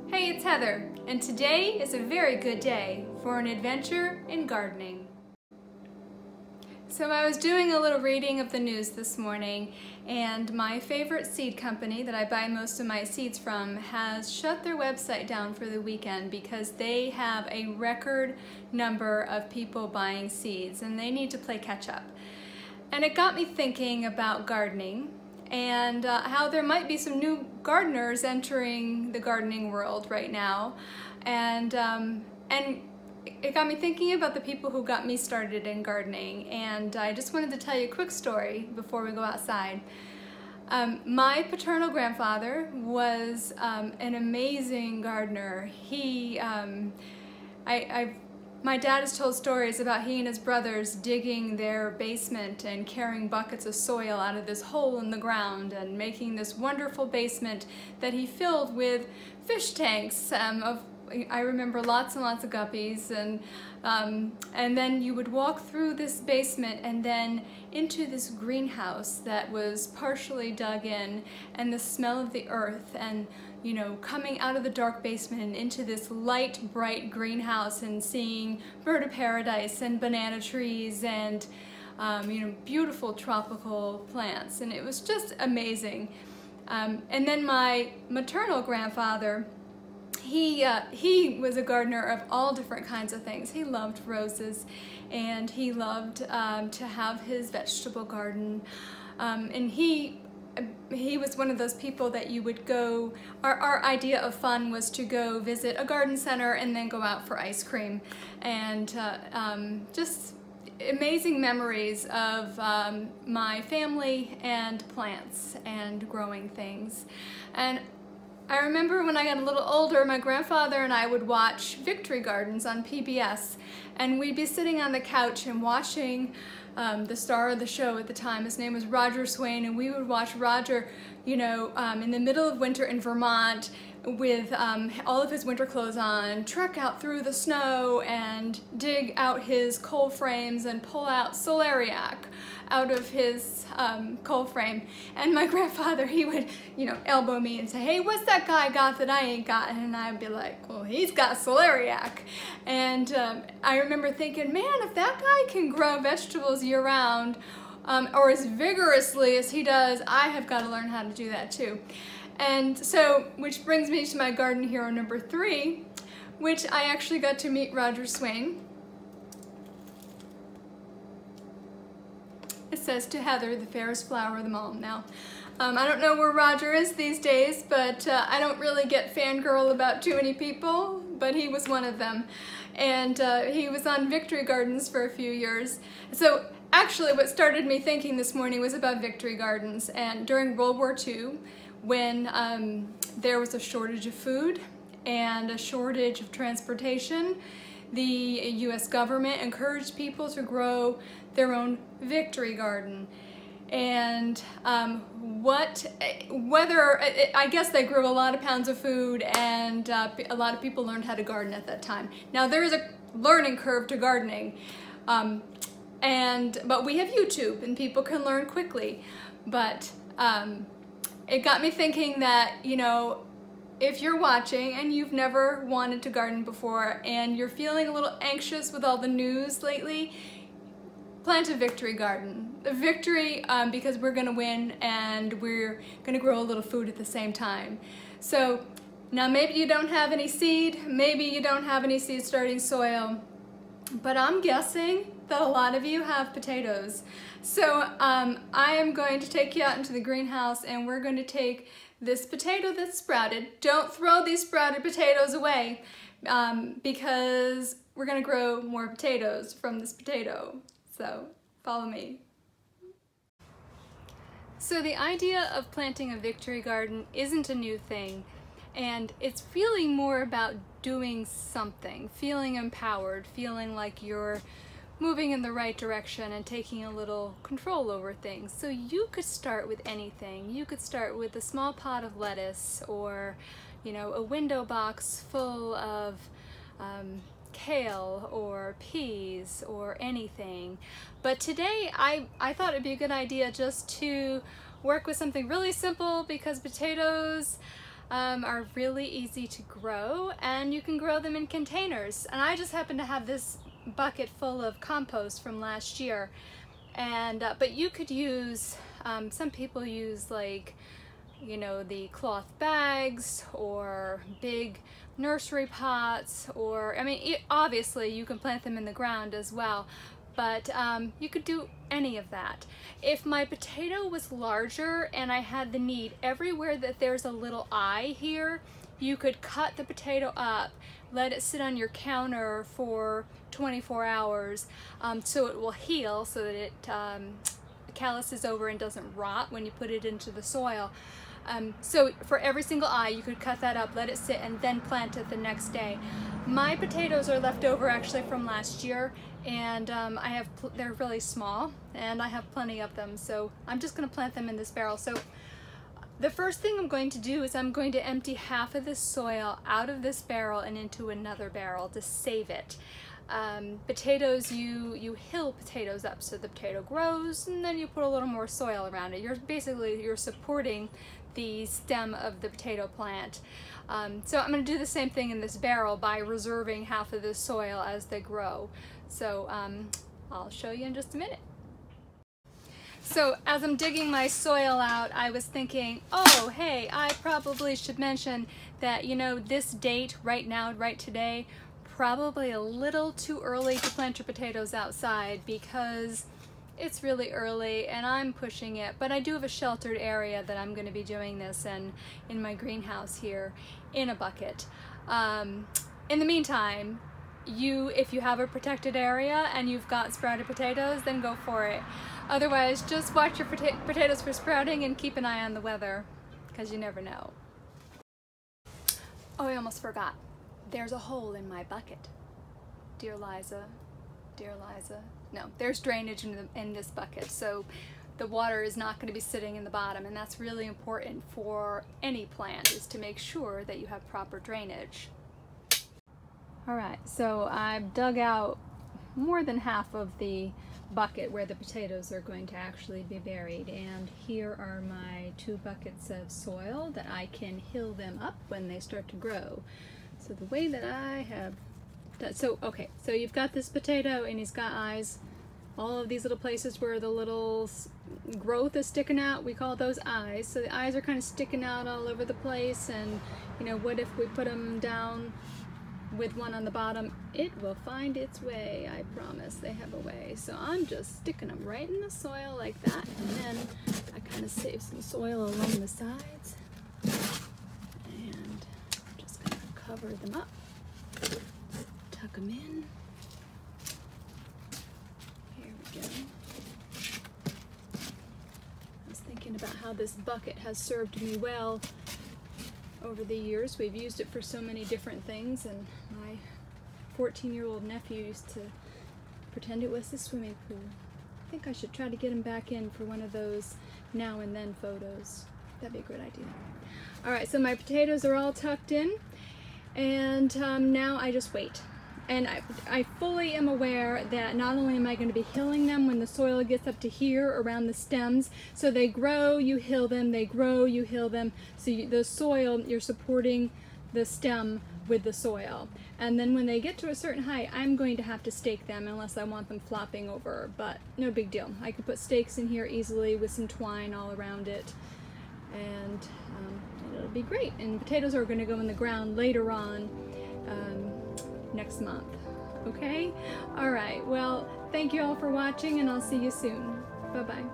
Hey, it's Heather, and today is a very good day for an adventure in gardening. So I was doing a little reading of the news this morning, and my favorite seed company that I buy most of my seeds from has shut their website down for the weekend because they have a record number of people buying seeds and they need to play catch up. And it got me thinking about gardening and how there might be some new gardeners entering the gardening world right now. And it got me thinking about the people who got me started in gardening, and I just wanted to tell you a quick story before we go outside. My paternal grandfather was an amazing gardener. My dad has told stories about he and his brothers digging their basement and carrying buckets of soil out of this hole in the ground and making this wonderful basement that he filled with fish tanks I remember lots and lots of guppies, and then you would walk through this basement and then into this greenhouse that was partially dug in, and the smell of the earth, and you know, coming out of the dark basement and into this light, bright greenhouse and seeing bird of paradise and banana trees and you know, beautiful tropical plants, and it was just amazing. And then my maternal grandfather, he was a gardener of all different kinds of things. He loved roses, and he loved to have his vegetable garden, and he was one of those people that you would go, our idea of fun was to go visit a garden center and then go out for ice cream, and just amazing memories of my family and plants and growing things. And I remember when I got a little older, my grandfather and I would watch Victory Gardens on PBS, and we'd be sitting on the couch and watching the star of the show at the time. His name was Roger Swain, and we would watch Roger, you know, in the middle of winter in Vermont with all of his winter clothes on, trek out through the snow and dig out his coal frames and pull out celeriac out of his coal frame. And my grandfather, he would, you know, elbow me and say, "Hey, what's that guy got that I ain't got?" And I'd be like, "Well, he's got celeriac." And I remember thinking, man, if that guy can grow vegetables year-round, or as vigorously as he does, I have got to learn how to do that too. And so, which brings me to my garden hero number 3, which I actually got to meet Roger Swain. It says, "To Heather, the fairest flower of them all." Now, I don't know where Roger is these days, but I don't really get fangirl about too many people, but he was one of them. And he was on Victory Gardens for a few years. So actually what started me thinking this morning was about Victory Gardens. And during World War II, when there was a shortage of food and a shortage of transportation, the U.S. government encouraged people to grow their own Victory Garden. And I guess they grew a lot of pounds of food, and a lot of people learned how to garden at that time. Now there is a learning curve to gardening, but we have YouTube and people can learn quickly. But it got me thinking that, you know, if you're watching and you've never wanted to garden before and you're feeling a little anxious with all the news lately, plant a Victory Garden. A victory because we're gonna win and we're gonna grow a little food at the same time. So now maybe you don't have any seed, maybe you don't have any seed starting soil, but I'm guessing that a lot of you have potatoes. So I am going to take you out into the greenhouse, and we're going to take this potato that's sprouted. Don't throw these sprouted potatoes away because we're going to grow more potatoes from this potato. So follow me. So the idea of planting a Victory Garden isn't a new thing, and it's really more about doing something, feeling empowered, feeling like you're moving in the right direction and taking a little control over things. So you could start with anything. You could start with a small pot of lettuce, or, you know, a window box full of kale or peas or anything. But today I thought it'd be a good idea just to work with something really simple, because potatoes, are really easy to grow, and you can grow them in containers. And I just happen to have this bucket full of compost from last year, and but you could use, some people use, like, you know, the cloth bags or big nursery pots, or I mean, obviously you can plant them in the ground as well, but you could do any of that. If my potato was larger and I had the need, everywhere that there's a little eye here, you could cut the potato up, let it sit on your counter for 24 hours so it will heal, so that it calluses over and doesn't rot when you put it into the soil. So for every single eye, you could cut that up, let it sit, and then plant it the next day. My potatoes are left over actually from last year, and they're really small, and I have plenty of them, so I'm just going to plant them in this barrel. So the first thing I'm going to do is I'm going to empty half of this soil out of this barrel and into another barrel to save it. Potatoes, you hill potatoes up, so the potato grows, and then you put a little more soil around it. You're supporting the stem of the potato plant. So I'm going to do the same thing in this barrel by reserving half of the soil as they grow. So I'll show you in just a minute. So as I'm digging my soil out, I was thinking, oh hey, I probably should mention that, you know, this date right now, right today, probably a little too early to plant your potatoes outside, because it's really early and I'm pushing it, but I do have a sheltered area that I'm going to be doing this in my greenhouse here in a bucket. In the meantime, if you have a protected area and you've got sprouted potatoes, then go for it. Otherwise, just watch your potatoes for sprouting and keep an eye on the weather, because you never know. Oh, I almost forgot. There's a hole in my bucket. Dear Liza, no, there's drainage in this bucket, so the water is not going to be sitting in the bottom, and that's really important for any plant, is to make sure that you have proper drainage. Alright, so I've dug out more than half of the bucket where the potatoes are going to actually be buried, and here are my 2 buckets of soil that I can hill them up when they start to grow. So the way that I have done, so you've got this potato and he's got eyes, all of these little places where the little growth is sticking out, we call those eyes. So the eyes are kind of sticking out all over the place, and you know, what if we put them down with one on the bottom? It will find its way, I promise. They have a way. So I'm just sticking them right in the soil like that, and then I kind of save some soil along the sides, and I'm just going to cover them up, tuck them in. Here we go. I was thinking about how this bucket has served me well over the years. We've used it for so many different things, and my 14-year-old nephew used to pretend it was the swimming pool. I think I should try to get him back in for one of those now and then photos. That'd be a good idea. Alright, so my potatoes are all tucked in, and now I just wait. And I fully am aware that not only am I going to be hilling them when the soil gets up to here around the stems, so they grow, you hill them, they grow, you hill them, so the soil, you're supporting the stem with the soil. And then when they get to a certain height, I'm going to have to stake them unless I want them flopping over, but no big deal. I can put stakes in here easily with some twine all around it, and it'll be great. And potatoes are going to go in the ground later on next month. Okay? Alright, well, thank you all for watching, and I'll see you soon. Bye-bye.